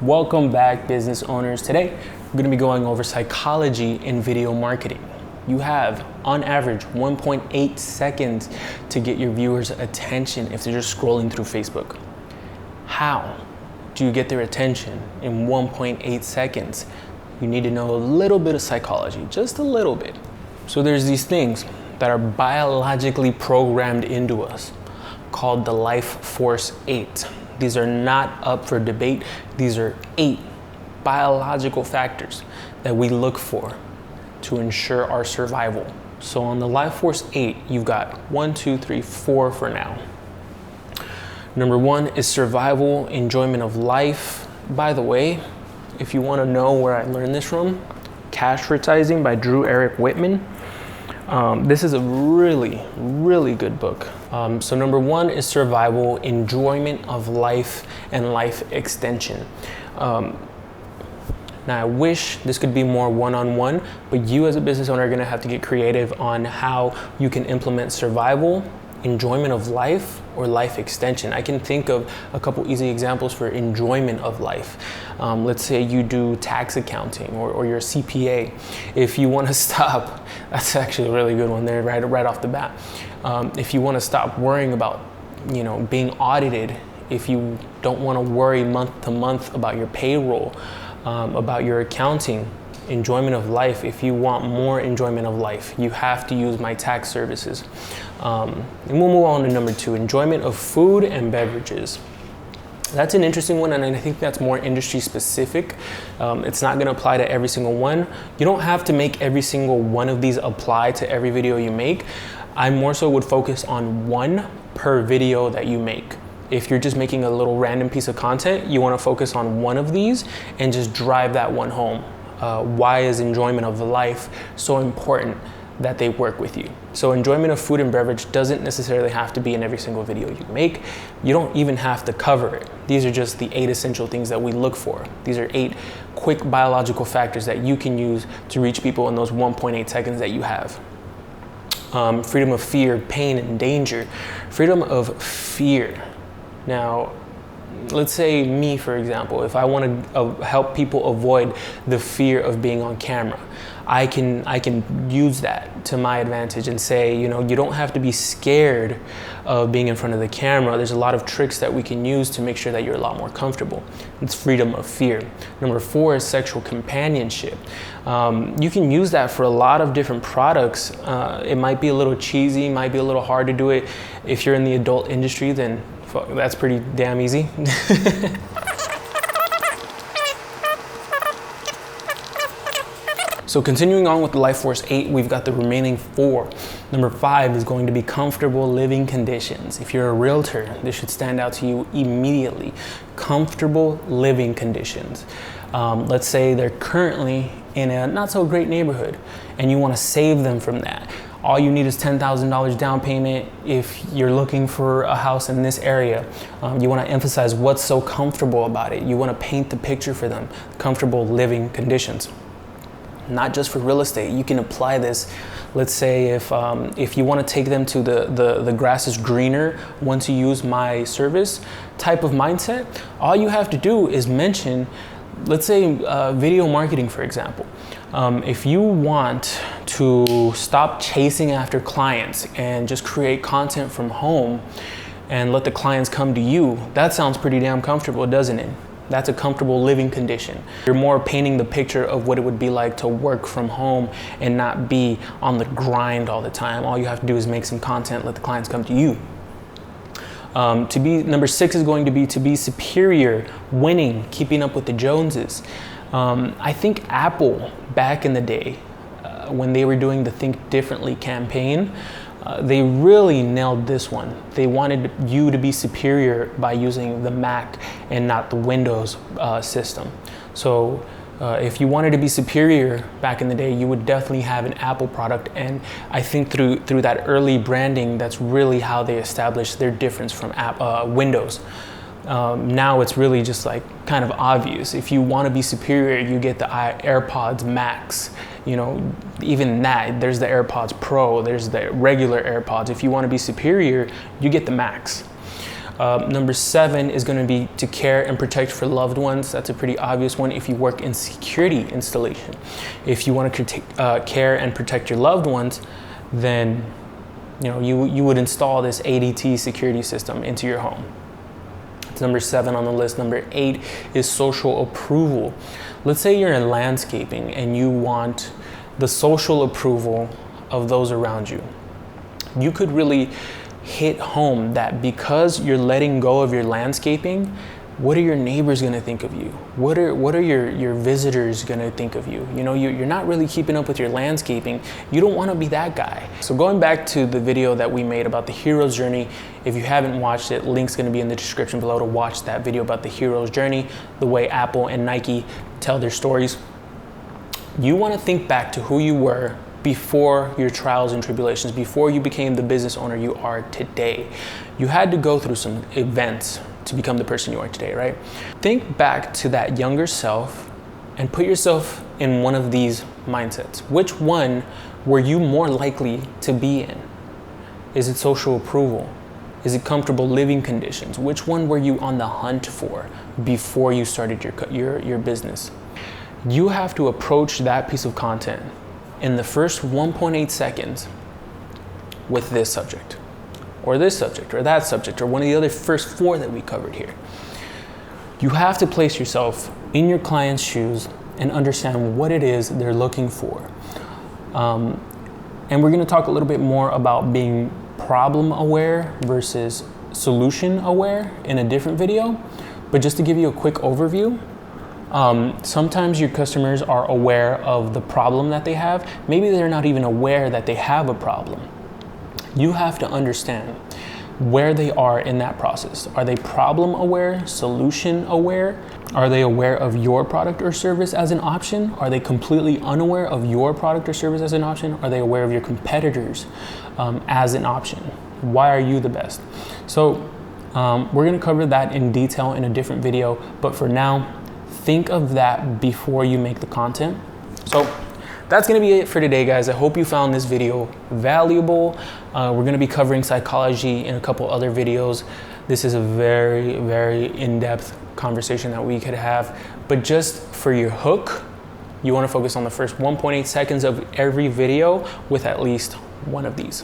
Welcome back, business owners. Today, we're going to be going over psychology in video marketing. You have, on average, 1.8 seconds to get your viewers' attention if they're just scrolling through Facebook. How do you get their attention in 1.8 seconds? You need to know a little bit of psychology, just a little bit. So there's these things that are biologically programmed into us called the life force 8. These are not up for debate. These are 8 biological factors that we look for to ensure our survival. So on the life force 8, you've got 1, 2, 3, 4 for now. Number 1 is survival, enjoyment of life. By the way, if you want to know where I learned this from, Cashvertising by Eric Whitman. This is a really good book. So number 1 is survival, enjoyment of life, and life extension. Now I wish this could be more one-on-one, but you as a business owner are gonna have to get creative on how you can implement survival, enjoyment of life, or life extension. I can think of a couple easy examples for enjoyment of life. Let's say you do tax accounting or you're a CPA. If you want to stop, that's actually a really good one there, right off the bat. If you want to stop worrying about, being audited, if you don't want to worry month to month about your payroll, about your accounting, enjoyment of life, if you want more enjoyment of life, you have to use my tax services. And we'll move on to number 2, enjoyment of food and beverages. That's an interesting one, and I think that's more industry specific. It's not gonna apply to every single one. You don't have to make every single one of these apply to every video you make. I more so would focus on 1 per video that you make. If you're just making a little random piece of content, you wanna focus on 1 of these and just drive that one home. Why is enjoyment of life so important that they work with you? So enjoyment of food and beverage doesn't necessarily have to be in every single video you make. You don't even have to cover it. These are just the 8 essential things that we look for. These are 8 quick biological factors that you can use to reach people in those 1.8 seconds that you have. Freedom of fear, pain, and danger. Freedom of fear. Now, let's say me, for example, if I want to help people avoid the fear of being on camera, I can use that to my advantage and say, you don't have to be scared of being in front of the camera. There's a lot of tricks that we can use to make sure that you're a lot more comfortable. It's freedom of fear. Number 4 is sexual companionship. You can use that for a lot of different products. It might be a little cheesy, might be a little hard to do it. If you're in the adult industry, then that's pretty damn easy. So continuing on with the life force 8, we've got the remaining 4. Number 5 is going to be comfortable living conditions. If you're a realtor, this should stand out to you immediately. Comfortable living conditions. Let's say they're currently in a not so great neighborhood and you want to save them from that. All you need is $10,000 down payment if you're looking for a house in this area. You want to emphasize what's so comfortable about it. You want to paint the picture for them. Comfortable living conditions. Not just for real estate. You can apply this. Let's say if you want to take them to the grass is greener once you use my service type of mindset, all you have to do is mention, let's say video marketing, for example. If you want to stop chasing after clients and just create content from home and let the clients come to you, that sounds pretty damn comfortable, doesn't it? That's a comfortable living condition. You're more painting the picture of what it would be like to work from home and not be on the grind all the time. All you have to do is make some content, let the clients come to you. Number 6 is going to be superior, winning, keeping up with the Joneses. I think Apple, back in the day, when they were doing the Think Differently campaign, they really nailed this one. They wanted you to be superior by using the Mac and not the Windows system. So if you wanted to be superior back in the day, you would definitely have an Apple product. And I think through that early branding, that's really how they established their difference from Windows. Now it's really just like kind of obvious. If you want to be superior, you get the AirPods Max. Even that, there's the AirPods Pro, there's the regular AirPods. If you want to be superior, you get the Max. Number 7 is going to be to care and protect for loved ones. That's a pretty obvious one if you work in security installation. If you want to care and protect your loved ones, then you would install this ADT security system into your home. It's number 7 on the list. Number 8 is social approval. Let's say you're in landscaping and you want the social approval of those around you. You could really hit home that because you're letting go of your landscaping, what are your neighbors going to think of you? What are your visitors going to think of you? You're not really keeping up with your landscaping. You don't want to be that guy. So going back to the video that we made about the hero's journey, if you haven't watched it, link's going to be in the description below to watch that video about the hero's journey, the way Apple and Nike tell their stories. You want to think back to who you were before your trials and tribulations, before you became the business owner you are today. You had to go through some events to become the person you are today, right? Think back to that younger self and put yourself in one of these mindsets. Which one were you more likely to be in? Is it social approval? Is it comfortable living conditions? Which one were you on the hunt for before you started your business? You have to approach that piece of content in the first 1.8 seconds with this subject, or this subject, or that subject, or one of the other first 4 that we covered here. You have to place yourself in your client's shoes and understand what it is they're looking for. And we're going to talk a little bit more about being problem aware versus solution aware in a different video. But just to give you a quick overview, sometimes your customers are aware of the problem that they have. Maybe they're not even aware that they have a problem. You have to understand where they are in that process. Are they problem aware, solution aware? Are they aware of your product or service as an option? Are they completely unaware of your product or service as an option? Are they aware of your competitors as an option? Why are you the best? So we're going to cover that in detail in a different video, but for now, think of that before you make the content. So that's going to be it for today, guys. I hope you found this video valuable. We're going to be covering psychology in a couple other videos. This is a very, very in-depth conversation that we could have. But just for your hook, you want to focus on the first 1.8 seconds of every video with at least one of these.